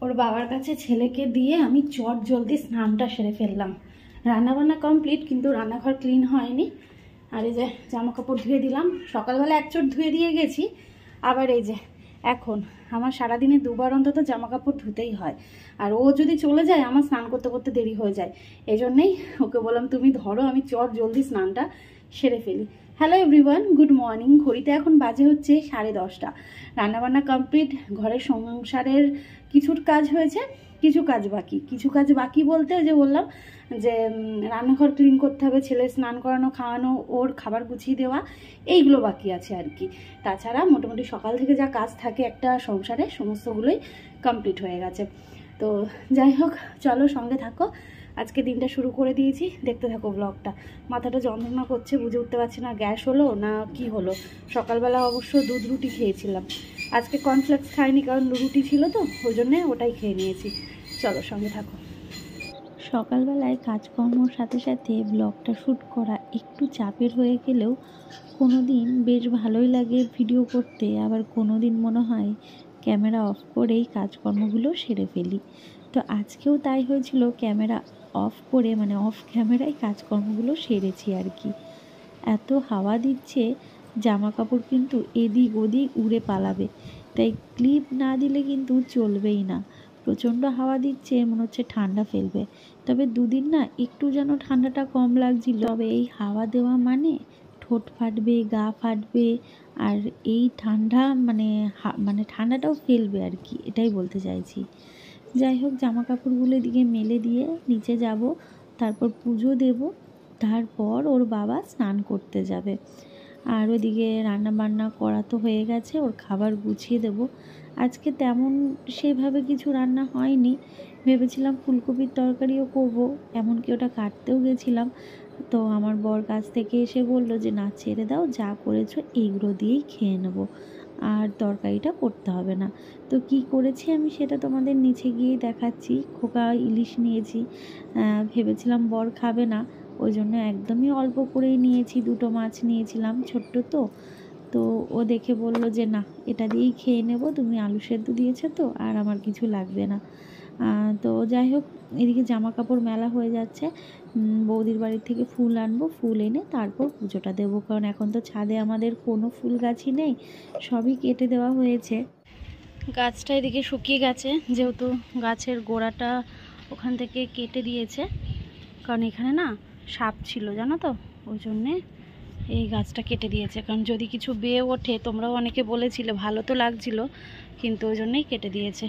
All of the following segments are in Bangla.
ওর বাবার কাছে ছেলেকে দিয়ে আমি চট জলদি স্নানটা সেরে ফেললাম। রান্নাবান্না কমপ্লিট, কিন্তু রান্নাঘর ক্লিন হয়নি। আর এই যে জামা কাপড় ধুয়ে দিলাম, সকালবেলা এক চট ধুয়ে দিয়ে গেছি। আবার এই যে এখন আমার সারাদিনে দুবার অন্তত জামা কাপড় ধুতেই হয়। আর ও যদি চলে যায় আমার স্নান করতে করতে দেরি হয়ে যায়। এই জন্যেই ওকে বললাম তুমি ধরো, আমি চট জলদি স্নানটা সেরে ফেলি। Hello everyone, good morning. ঘড়িতে এখন বাজে হচ্ছে 10:30। রান্নাবান্না কমপ্লিট, ঘরের সংসারের কিছু কাজ হয়েছে, কিছু কাজ বাকি বলতে যে বললাম যে রান্নাঘর ক্লিন করতে হবে, ছেলে স্নান করানো, খাওয়ানো, ওর খাবার গুছিয়ে দেওয়া, এইগুলো বাকি আছে আর কি। তাছাড়া মোটামুটি সকাল থেকে যা কাজ থাকে একটা সংসারে সমস্তগুলোই কমপ্লিট হয়ে গেছে। তো যাই হোক, চলো সঙ্গে থাকো। আজকে দিনটা শুরু করে দিয়েছি, দেখতে থাকো ব্লগটা। মাথাটা যন্ত্রণা করছে, বুঝে উঠতে পারছি না গ্যাস হলো না কি হলো। সকালবেলা অবশ্য দুধ রুটি খেয়েছিলাম, আজকে কর্নফ্লেক্স খাইনি কারণ রুটি ছিল তো, ওই জন্যে ওটাই খেয়ে নিয়েছি। চলো সঙ্গে থাকো। সকালবেলায় কাজকর্মর সাথে সাথে ব্লগটা শ্যুট করা একটু চাপের হয়ে গেলেও কোনো দিন বেশ ভালোই লাগে ভিডিও করতে, আবার কোনো দিন মনে হয় ক্যামেরা অফ করেই কাজকর্মগুলো সেরে ফেলি। তো আজকেও তাই হয়েছিল, ক্যামেরা অফ করে মানে অফ ক্যামেরায় কাজকর্মগুলো সেরেছি আর কি। এত হাওয়া দিচ্ছে, জামা কাপড় কিন্তু এদিক ওদিক উড়ে পালাবে, তাই ক্লিপ না দিলে কিন্তু চলবেই না। প্রচণ্ড হাওয়া দিচ্ছে, মনে হচ্ছে ঠান্ডা ফেলবে। তবে দুদিন না একটু যেন ঠান্ডাটা কম লাগছিল। তবে এই হাওয়া দেওয়া মানে ঠোঁট ফাটবে, গা ফাটবে, আর এই ঠান্ডা মানে ঠান্ডাটাও ফেলবে আর কি, এটাই বলতে চাইছি। যাই হোক, জামা কাপড়গুলো এদিকে মেলে দিয়ে নিচে যাব, তারপর পুজো দেব, তারপর ওর বাবা স্নান করতে যাবে। আর ওদিকে রান্না বান্না করা তো হয়ে গেছে, ওর খাবার গুছিয়ে দেব। আজকে তেমন সেভাবে কিছু রান্না হয়নি, ভেবেছিলাম ফুলকপির তরকারিও করব, এমনকি ওটা কাটতেও গেছিলাম। তো আমার বর কাছ থেকে এসে বলল যে না, ছেড়ে দাও, যা করেছো এইগুলো দিয়েই খেয়ে নেবো, আর তরকারিটা করতে হবে না। তো কি করেছি আমি সেটা তোমাদের নিচে গিয়েই দেখাচ্ছি। খোকা ইলিশ নিয়েছি, ভেবেছিলাম বর খাবে না, ওই জন্য একদমই অল্প করেই নিয়েছি। দুটো মাছ নিয়েছিলাম, ছোট্ট তো। তো ও দেখে বলল যে না, এটা দিয়েই খেয়ে নেব, তুমি আলু সেদ্ধ দিয়েছো তো, আর আমার কিছু লাগবে না। তো যাই হোক, এদিকে জামা কাপড় মেলা হয়ে যাচ্ছে। বৌদির বাড়ির থেকে ফুল আনবো, ফুল এনে তারপর পুজোটা দেবো, কারণ এখন তো ছাদে আমাদের কোনো ফুল গাছই নেই, সবই কেটে দেওয়া হয়েছে। গাছটা এদিকে শুকিয়ে গেছে, যেহেতু গাছের গোড়াটা ওখান থেকে কেটে দিয়েছে, কারণ এখানে না সাপ ছিল জানো তো, ওই জন্যে এই গাছটা কেটে দিয়েছে। কারণ যদি কিছু বেয়ে ওঠে, তোমরাও অনেকে বলেছিলে, ভালো তো লাগছিল, কিন্তু ওই জন্যেই কেটে দিয়েছে।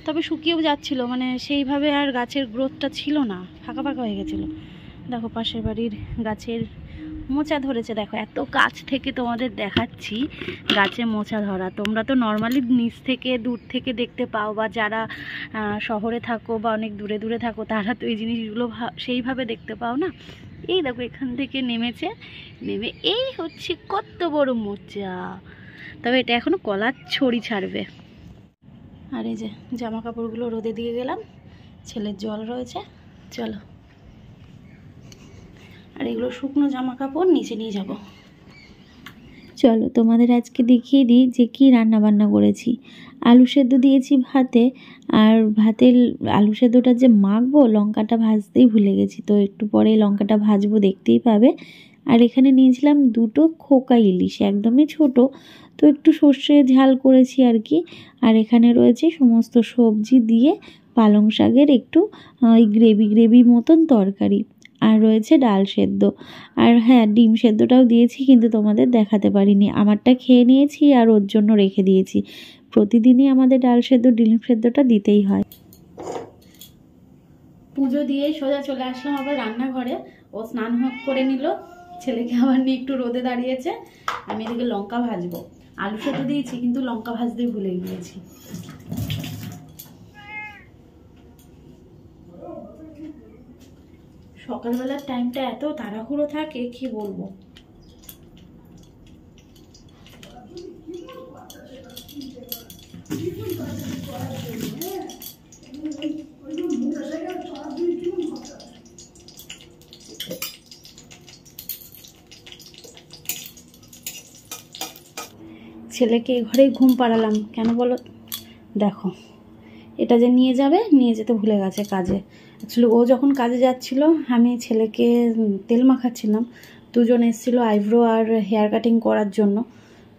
তবে শুকিয়েও যাচ্ছিলো, মানে সেইভাবে আর গাছের গ্রোথটা ছিল না, ফাঁকা ফাঁকা হয়ে গেছিলো। দেখো পাশের বাড়ির গাছের মোচা ধরেছে, দেখো এত কাছ থেকে তোমাদের দেখাচ্ছি গাছে মোচা ধরা। তোমরা তো নর্মালি নিচ থেকে দূর থেকে দেখতে পাও, বা যারা শহরে থাকো বা অনেক দূরে দূরে থাকো তারা তো এই জিনিসগুলো সেইভাবে দেখতে পাও না। এই দেখো এখান থেকে নেমেছে, নেমে এই হচ্ছে কত বড় মোচা। তবে এটা এখনো কলার ছড়ি ছাড়বে। আর এই যে জামা কাপড়গুলো রোদে দিয়ে গেলাম, ছেলের জল রয়েছে, চলো। আর এগুলো শুকনো জামা কাপড় নিচে নিয়ে যাব। চলো তোমাদের আজকে দেখিয়ে দিই যে কি রান্না বান্না করেছি। আলু সেদ্ধ দিয়েছি ভাতে, আর ভাতের আলু সেদ্ধটা যে মাখবো, লঙ্কাটা ভাজতেই ভুলে গেছি, তো একটু পরে লঙ্কাটা ভাজবো, দেখতেই পাবে। আর এখানে নিয়েছিলাম দুটো খোকা ইলিশ, একদমই ছোট, তো একটু সর্ষে ঝাল করেছি আর কি। আর এখানে রয়েছে সমস্ত সবজি দিয়ে পালং শাকের একটু গ্রেভি মতন তরকারি, আর রয়েছে ডাল সেদ্ধ। আর হ্যাঁ, ডিম সেদ্ধটাও দিয়েছি, কিন্তু তোমাদের দেখাতে পারিনি। আমারটা খেয়ে নিয়েছি আর ওর জন্য রেখে দিয়েছি। প্রতিদিনই আমাদের ডাল সেদ্ধ ডিম সেদ্ধটা দিতেই হয়। পুজো দিয়ে সোজা চলে আসলাম আবার রান্নাঘরে। ও স্নান করে নিল, ছেলেকে আবার নিয়ে একটু রোদে দাঁড়িয়েছে। আমি এদিকে লঙ্কা ভাজবো। আলু সেদ্ধ দিয়েছি, কিন্তু লঙ্কা ভাজতে ভুলে গিয়েছি। সকালবেলার টাইমটা এত তাড়াহুড়ো থাকে কি বলবো। ছেলেকে এই ঘরেই ঘুম পাড়ালাম, কেন বলো? দেখো এটা যে নিয়ে যাবে, নিয়ে যেতে ভুলে গেছে কাজে। অ্যাকচুয়ালি ও যখন কাজে যাচ্ছিল আমি ছেলেকে তেল মাখাচ্ছিলাম, দুজন এসেছিলো আইব্রো আর হেয়ার কাটিং করার জন্য।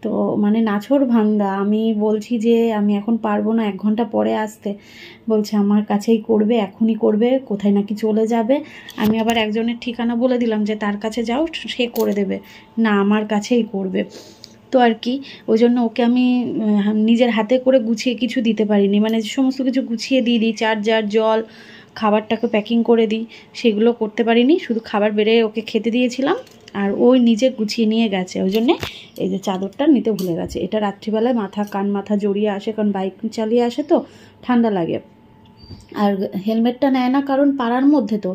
তো মানে নাছোড় ভান্দা, আমি বলছি যে আমি এখন পারবো না, 1 ঘন্টা পরে আসতে, বলছে আমার কাছেই করবে, এখনই করবে, কোথায় নাকি চলে যাবে। আমি আবার একজনের ঠিকানা বলে দিলাম যে তার কাছে যাও, সে করে দেবে, না আমার কাছেই করবে। তো আর কি, ওই জন্য ওকে আমি নিজের হাতে করে গুছিয়ে কিছু দিতে পারিনি, মানে সমস্ত কিছু গুছিয়ে দিয়ে দিই, চার্জার, জল, খাবারটাকে প্যাকিং করে দিই, সেগুলো করতে পারিনি। শুধু খাবার বেড়ে ওকে খেতে দিয়েছিলাম, আর ওই নিজে গুছিয়ে নিয়ে গেছে। ওই জন্যে এই যে চাদরটা নিতে ভুলে গেছে। এটা রাত্রিবেলায় মাথা জড়িয়ে আসে, কারণ বাইক চালিয়ে আসে তো ঠান্ডা লাগে। আর হেলমেটটা নেয় না, কারণ পাড়ার মধ্যে তো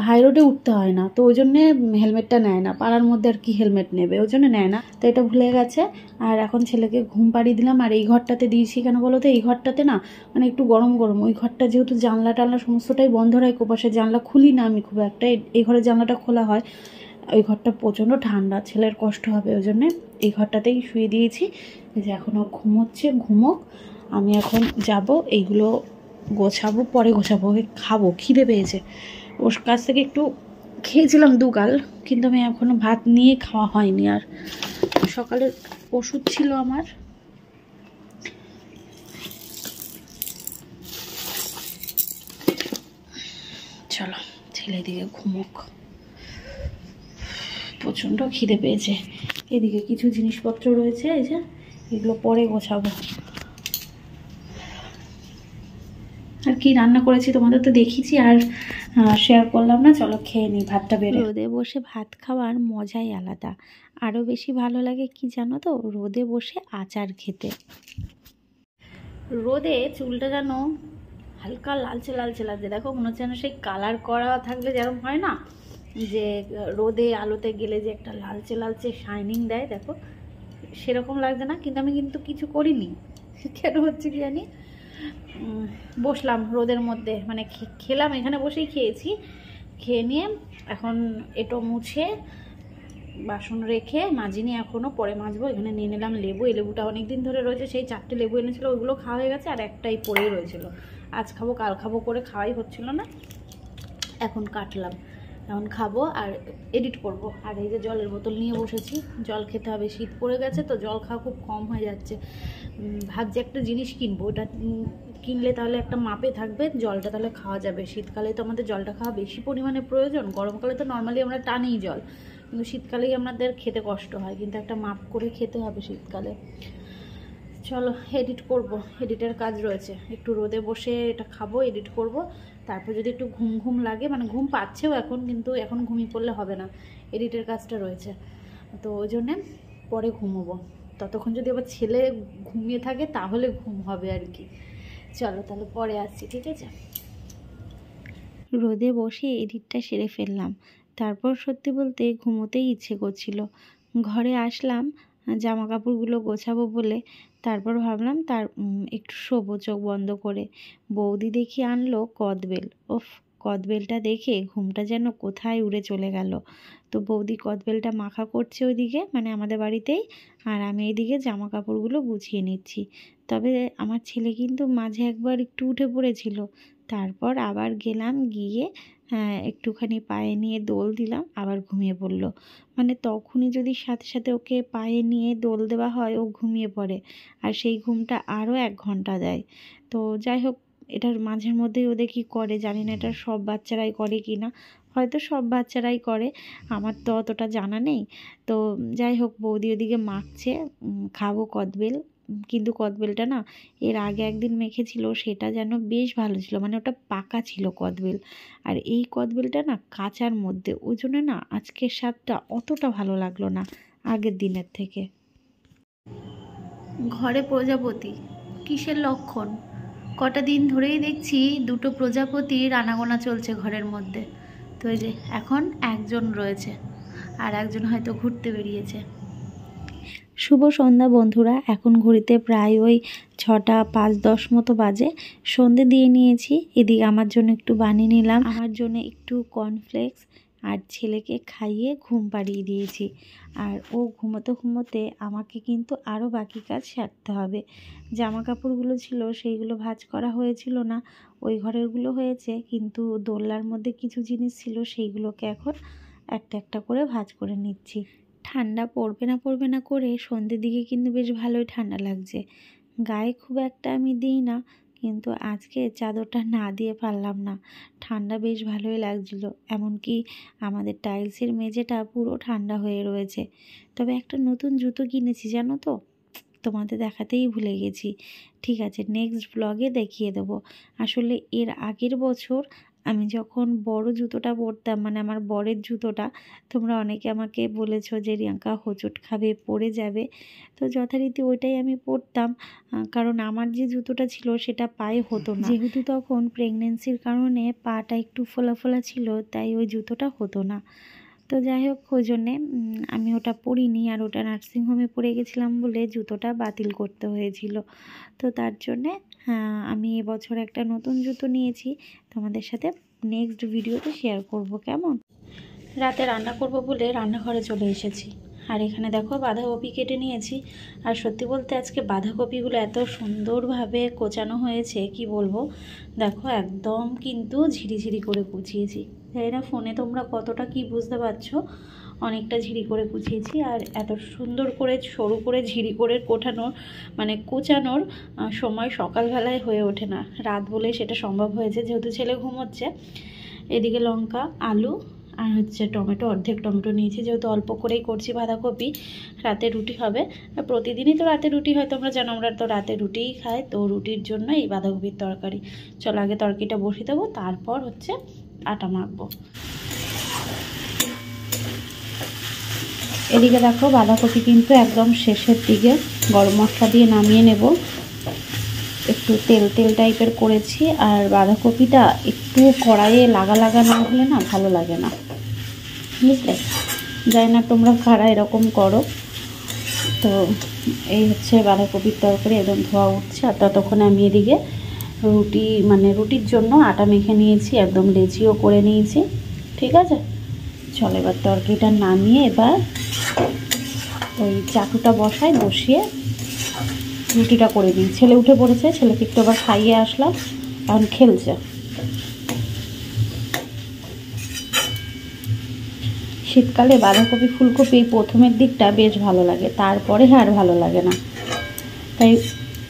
হাই রোডে উঠতে হয় না, তো ওই জন্যে হেলমেটটা নেয় না। পাড়ার মধ্যে আর কি হেলমেট নেবে, ওই জন্য নেয় না। তো এটা ভুলে গেছে। আর এখন ছেলেকে ঘুম পাড়িয়ে দিলাম। আর এই ঘরটাতে দিয়েছি কেন বলো তো, এই ঘরটাতে না মানে একটু গরম গরম, ওই ঘরটা যেহেতু জানলা টানলা সমস্তটাই বন্ধ রাখি, কোপাশে জানলা খুলি না আমি খুব একটা, এই ঘরের জানলাটা খোলা হয়। ওই ঘরটা প্রচণ্ড ঠান্ডা, ছেলের কষ্ট হবে, ওই জন্যে এই ঘরটাতেই শুয়ে দিয়েছি। এই যে এখনও ঘুমোচ্ছে, ঘুমোক। আমি এখন যাব, এইগুলো গোছাবো, পরে গোছাবো, খাবো, খিদে পেয়েছে। ওর কাছ থেকে একটু খেয়েছিলাম 2 গাল, কিন্তু আমি এখনও ভাত নিয়ে খাওয়া হয়নি। আর সকালে ওষুধ ছিল আমার। চলো ছেলে দিকে ঘুমোক, প্রচণ্ড খিদে পেয়েছে। এদিকে কিছু জিনিসপত্র রয়েছে, এই যে এগুলো পরে গোছাবো। আর কি রান্না করেছি তোমাদের তো দেখিয়েছি, আর শেয়ার করলাম না। চলো খেয়ে নিই ভাতটা বেড়ে। রোদে বসে ভাত খাওয়ার মজাই আলাদা। আরও বেশি ভালো লাগে কি জানো তো, রোদে বসে আচার খেতে। রোদে চুলটা যেন হালকা লালচে লালচে লাগছে, দেখো মনে হচ্ছে যেন সেই কালার করা থাকলে যেরকম হয় না, যে রোদে আলোতে গেলে যে একটা লালচে লালচে শাইনিং দেয়, দেখো সেরকম লাগছে না। কিন্তু আমি কিছু করিনি, কেন হচ্ছে কি জানি। বসলাম রোদের মধ্যে, মানে খেলাম, এখানে বসেই খেয়েছি। খেয়ে নিয়ে এখন এটো মুছে বাসন রেখে মাজিনি, এখনও পরে মাজবো। এখানে নিয়ে নিলাম লেবু, এই লেবুটা অনেক দিন ধরে রয়েছে, সেই 4টে লেবু এনেছিল, ওইগুলো খাওয়া হয়ে গেছে, আর একটাই পড়েই রয়েছিল। আজ খাবো কাল খাবো করে খাওয়াই হচ্ছিল না, এখন কাটলাম, এখন খাবো আর এডিট করব। আর এই যে জলের বোতল নিয়ে বসেছি, জল খেতে হবে, শীত পড়ে গেছে তো জল খাওয়া খুব কম হয়ে যাচ্ছে। ভাবছি একটা জিনিস কিনবো, ওটা কিনলে তাহলে একটা মাপে থাকবে, জলটা তাহলে খাওয়া যাবে। শীতকালে তো আমাদের জলটা খাওয়া বেশি পরিমাণে প্রয়োজন, গরমকালে তো নর্মালি আমরা টানেই জল, কিন্তু শীতকালেই আমাদের খেতে কষ্ট হয়, কিন্তু একটা মাপ করে খেতে হবে শীতকালে। চলো এডিট করব, এডিটের কাজ রয়েছে, একটু রোদে বসে এটা খাবো, এডিট করব। তারপর যদি একটু ঘুম ঘুম লাগে, মানে ঘুম পাচ্ছেও এখন, কিন্তু এখন ঘুমিয়ে পড়লে হবে না, এডিটের কাজটা রয়েছে, তো ওই জন্যে পরে ঘুমোবো। ততক্ষণ যদি আবার ছেলে ঘুমিয়ে থাকে তাহলে ঘুম হবে আর কি। চলো তাহলে পরে আসছি, ঠিক আছে। রোদে বসে এডিটটা সেরে ফেললাম, তারপর সত্যি বলতে ঘুমোতেই ইচ্ছে করছিল। ঘরে আসলাম জামা কাপড়গুলো গোছাবো বলে, তারপর ভাবলাম একটু শোবো চোখ বন্ধ করে। বৌদি দেখি আনলো কদবেল। ওফ, কদবেলটা দেখে ঘুমটা যেন কোথায় উড়ে চলে গেল। তো বৌদি কদবেলটা মাখা করছে ওইদিকে, মানে আমাদের বাড়িতেই, আর আমি এইদিকে জামা কাপড়গুলো গুছিয়ে নিচ্ছি। তবে আমার ছেলে কিন্তু মাঝে একবার একটু উঠে পড়েছিল, তারপর আবার গেলাম, গিয়ে একটুখানি পায়ে নিয়ে দোল দিলাম, আবার ঘুমিয়ে পড়লো। মানে তখনই যদি সাথে সাথে ওকে পায়ে নিয়ে দোল দেওয়া হয়, ও ঘুমিয়ে পড়ে, আর সেই ঘুমটা আরও 1 ঘন্টা দেয়। তো যাই হোক, এটার মাঝের মধ্যেই ও দেখি করে, জানি না এটা সব বাচ্চারাই করে কি না, হয়তো সব বাচ্চারাই করে, আমার তো অতটা জানা নেই। তো যাই হোক, বৌদি ওদিকে মাখছে, খাবো কদবেল। কিন্তু কদবেলটা না এর আগে একদিন মেখেছিল, সেটা যেন বেশ ভালো ছিল, মানে ওটা পাকা ছিল কদবেল, আর এই কদবেলটা না কাঁচার মধ্যে, ওই জন্য না আজকের স্বাদটা অতটা ভালো লাগলো না আগের দিনের থেকে। ঘরে প্রজাপতি কিসের লক্ষণ? কটা দিন ধরেই দেখছি 2টো প্রজাপতির আনাগোনা চলছে ঘরের মধ্যে। তো এই যে এখন একজন রয়েছে, আর একজন হয়তো ঘুরতে বেরিয়েছে। শুভ সন্ধ্যা বন্ধুরা, এখন ঘড়িতে প্রায় ওই 6টা 5-10 মতো বাজে। সন্ধে দিয়ে নিয়েছি, এদিকে আমার জন্য একটু বানিয়ে নিলাম, আমার জন্য একটু কর্নফ্লেক্স আর ছেলেকে খাইয়ে ঘুম পাড়িয়ে দিয়েছি। আর ও ঘুমোতে ঘুমোতে আমাকে কিন্তু আরও বাকি কাজ সারতে হবে। জামা কাপড়গুলো ছিল সেইগুলো ভাঁজ করা হয়েছিল না, ওই ঘরেরগুলো হয়েছে, কিন্তু দোলনার মধ্যে কিছু জিনিস ছিল সেইগুলোকে এখন একটা একটা করে ভাঁজ করে নিচ্ছি। ঠান্ডা পড়বে না করে সন্ধ্যের দিকে কিন্তু বেশ ভালোই ঠান্ডা লাগছে। গায়ে খুব একটা আমি দিই না, কিন্তু আজকে চাদরটা না দিয়ে পারলাম না, ঠান্ডা বেশ ভালোই লাগছিল। এমনকি আমাদের টাইলসের মেঝেটা পুরো ঠান্ডা হয়ে রয়েছে। তবে একটা নতুন জুতো কিনেছি জানো তো, তোমাদের দেখাতেই ভুলে গেছি। ঠিক আছে, নেক্সট ব্লগে দেখিয়ে দেবো। আসলে এর আগের বছর আমি যখন বড় জুতোটা পরতাম, মানে আমার বরের জুতোটা, তোমরা অনেকে আমাকে বলেছো যে রিয়াঙ্কা হোঁচট খাবে, পড়ে যাবে। তো যথারীতি ওইটাই আমি পরতাম, কারণ আমার যে জুতোটা ছিল সেটা পায়ে হতো না। যেহেতু তখন প্রেগনেন্সির কারণে পাটা একটু ফোলা ফোলা ছিল, তাই ওই জুতোটা হতো না। তো যাই হোক, ওই জন্যে আমি ওটা পরিনি, আর ওটা নার্সিংহোমে পড়ে গেছিলাম বলে জুতোটা বাতিল করতে হয়েছিল। তো তার জন্যে আমি এবছর একটা নতুন জুতো নিয়েছি, তোমাদের সাথে নেক্সট ভিডিওতে শেয়ার করব। কেমন? রাতে রান্না করব বলে রান্নাঘরে চলে এসেছি। আর এখানে দেখো বাঁধাকপি কেটে নিয়েছি। আর সত্যি বলতে আজকে বাঁধাকপিগুলো এত সুন্দরভাবে কোচানো হয়েছে কি বলবো। দেখো একদম কিন্তু ঝিরিঝিরি করে কুচিয়েছি। তাই না, ফোনে তোমরা কতটা কি বুঝতে পারছো, অনেকটা ঝিরি করে কুচিয়েছি। আর এত সুন্দর করে সরু করে ঝিরি করে কোচানোর সময় সকালবেলায় হয়ে ওঠে না, রাত বলে সেটা সম্ভব হয়েছে, যেহেতু ছেলে ঘুমোচ্ছে। এদিকে লঙ্কা, আলু আর হচ্ছে টমেটো, অর্ধেক টমেটো নিয়েছি, যেহেতু অল্প করেই করছি বাঁধাকপি। রাতে রুটি হবে, প্রতিদিনই তো রাতে রুটি হয়, তোমরা জানো আমরা তো রাতে রুটিই খাই। তো রুটির জন্য এই বাঁধাকপির তরকারি। চলো আগে তরকারিটা বসিয়ে দেবো, তারপর হচ্ছে আটা মাখবো। এদিকে দেখো বাঁধাকপি কিন্তু একদম শেষের দিকে, গরম মশলা দিয়ে নামিয়ে নেব। একটু তেল তেল টাইপের করেছি। আর বাঁধাকপিটা একটু কড়াইয়ে লাগা লাগা না হলে না ভালো লাগে না, বুঝলে। জানি না তোমরা কারা এরকম করো। তো এই হচ্ছে বাঁধাকপির তরকারি, একদম ধোয়া উঠছে। আর ততক্ষণে আমি এদিকে রুটির জন্য আটা মেখে নিয়েছি, একদম লেচিও করে নিয়েছি। ঠিক আছে, চলো এবার তরকারিটা নামিয়ে এবার ওই চাটুটা বসিয়ে রুটিটা করে দিই। ছেলে উঠে পড়েছে, ছেলেকে একটু আবার খাইয়ে আসলাম, এখন খেলছে। শীতকালে বাঁধাকপি ফুলকপি প্রথমের দিকটা বেশ ভালো লাগে, তারপরে আর ভালো লাগে না। তাই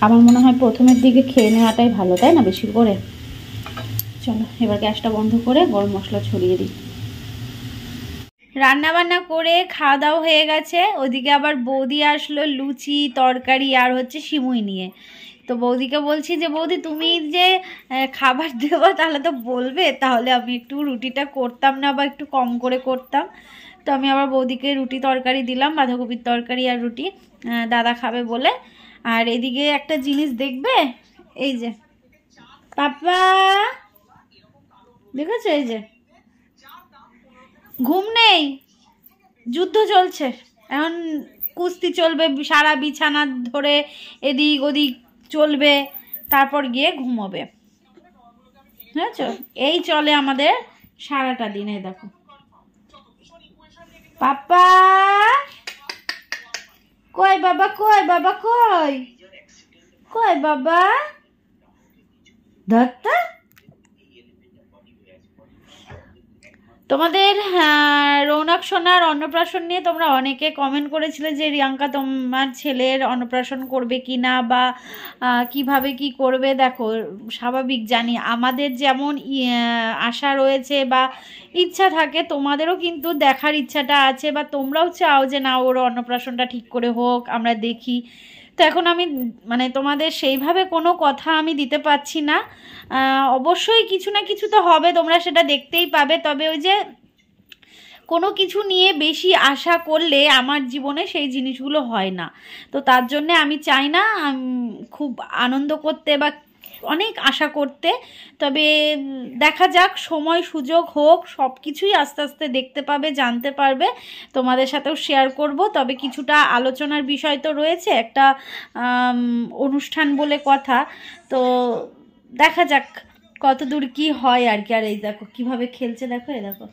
আমার মনে হয় প্রথমের দিকে খেয়ে নেওয়াটাই ভালো, তাই না, বেশি করে। চলো এবার গ্যাসটা বন্ধ করে গরম মশলা ছড়িয়ে দিই। রান্না বান্না করে খাওয়া দাওয়া হয়ে গেছে। ওদিকে আবার বৌদি আসলো লুচি তরকারি আর হচ্ছে সিমুই নিয়ে। তো বৌদিকে বলছি যে বৌদি তুমি যে খাবার দেবো তাহলে তো বলবে, তাহলে আমি একটু রুটিটা করতাম না বা একটু কম করে করতাম। তো আমি আবার বৌদিকে রুটি তরকারি দিলাম, বাঁধাকপির তরকারি আর রুটি, দাদা খাবে বলে। আর এদিকে একটা জিনিস দেখবে, এই যে পাপা দেখেছো, এই যে ঘুম নেই, যুদ্ধ চলছে এখন, কুস্তি চলবে, সারা বিছানা ধরে এদিক ওদিক চলবে, তারপর গিয়ে ঘুমোবে। বুঝেছো, এই চলে আমাদের সারাটা দিনে। দেখো পাপা কই, বাবা কই, বাবা কই, কই বাবা, ধরতা। তোমাদের রৌনক সোনার অন্নপ্রাশন নিয়ে তোমরা অনেকে কমেন্ট করেছিলে যে রিয়াঙ্কা তোমার ছেলের অন্নপ্রাশন করবে কি না, বা কিভাবে কি করবে। দেখো স্বাভাবিক, জানি আমাদের যেমন আশা রয়েছে বা ইচ্ছা থাকে, তোমাদেরও কিন্তু দেখার ইচ্ছাটা আছে, বা তোমরাও চাও যে না ওর অন্নপ্রাশনটা ঠিক করে হোক, আমরা দেখি। তো এখন আমি তোমাদের সেইভাবে কোনো কথা আমি দিতে পারছি না। অবশ্যই কিছু না কিছু তো হবে, তোমরা সেটা দেখতেই পাবে। তবে ওই যে কোনো কিছু নিয়ে বেশি আশা করলে আমার জীবনে সেই জিনিসগুলো হয় না। তো তার জন্যে আমি চাই না খুব আনন্দ করতে বা অনেক আশা করতে। তবে দেখা যাক, সময় সুযোগ হোক, সব কিছুই আস্তে আস্তে দেখতে পাবে, জানতে পারবে, তোমাদের সাথেও শেয়ার করব। তবে কিছুটা আলোচনার বিষয় তো রয়েছে, একটা অনুষ্ঠান বলে কথা। তো দেখা যাক কত দূর কি হয় আর কি। আর এই দেখো কিভাবে খেলছে, দেখো, এই দেখো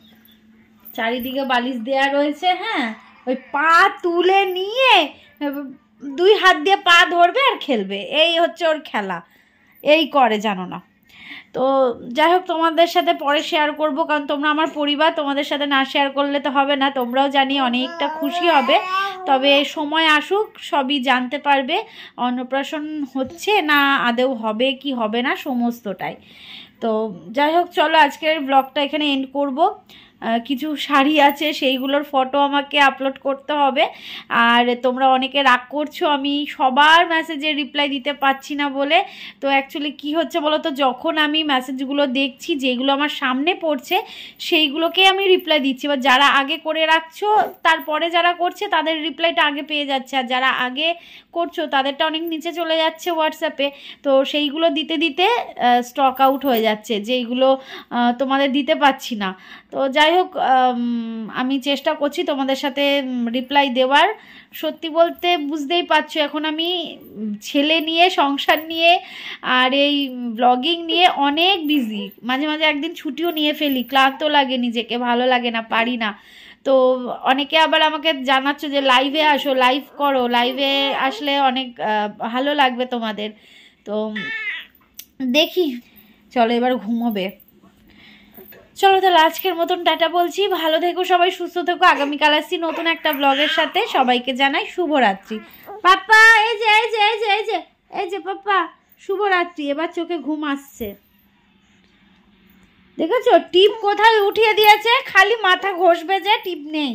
চারিদিকে বালিশ দেয়া রয়েছে। হ্যাঁ, ওই পা তুলে নিয়ে 2 হাত দিয়ে পা ধরবে আর খেলবে, এই হচ্ছে ওর খেলা, এই করে জানো না। তো যাই হোক, তোমাদের সাথে পরে শেয়ার করব, কারণ তোমরা আমার পরিবার, তোমাদের সাথে না শেয়ার করলে তো হবে না। তোমরাও জানি অনেকটা খুশি হবে, তবে সময় আসুক সবই জানতে পারবে অন্নপ্রাশন হচ্ছে না আদেও হবে কি হবে না সমস্তটাই। তো যাই হোক, চলো আজকের ব্লগটা এখানে এন্ড করব। কিছু শাড়ি আছে সেইগুলোর ফটো আমাকে আপলোড করতে হবে। আর তোমরা অনেকে রাগ করছো আমি সবার মেসেজে রিপ্লাই দিতে পারছি না বলে। তো অ্যাকচুয়ালি কি হচ্ছে বলো তো, যখন আমি মেসেজগুলো দেখছি যেগুলো আমার সামনে পড়ছে সেইগুলোকে আমি রিপ্লাই দিচ্ছি, বা যারা আগে করে রাখছো তারপরে যারা করছে তাদের রিপ্লাইটা আগে পেয়ে যাচ্ছে, আর যারা আগে করছো তাদেরটা অনেক নিচে চলে যাচ্ছে হোয়াটসঅ্যাপে। তো সেইগুলো দিতে দিতে স্টক আউট হয়ে যাচ্ছে, যেইগুলো তোমাদের দিতে পারছি না। তো যাই হোক, আমি চেষ্টা করছি তোমাদের সাথে রিপ্লাই দেওয়ার। সত্যি বলতে বুঝতেই পারছো এখন আমি ছেলে নিয়ে, সংসার নিয়ে আর এই ব্লগিং নিয়ে অনেক বিজি। মাঝে মাঝে একদিন ছুটিও নিয়ে ফেলি, ক্লান্ত লাগে নিজেকে, ভালো লাগে না, পারি না। তো অনেকে আবার আমাকে জানাচ্ছ যে লাইভে আসো, লাইভ করো, লাইভে আসলে অনেক ভালো লাগবে তোমাদের। তো দেখি, চলো এবার ঘুমোবে। চলো তাহলে আজকের মতন টাটা বলছি, ভালো থেকো সবাই, সুস্থ থেকো। আগামীকাল আসছি নতুন একটা ব্লগের সাথে। সবাইকে জানাই শুভরাত্রি। পাপা এই যে এই যে এই যে এই যে এই যে পাপা, শুভরাত্রি। এবার চোখে ঘুম আসছে, দেখেছো টিপ কোথায় উঠিয়ে দিয়েছে, খালি মাথা ঘষবে যে টিপ নেই।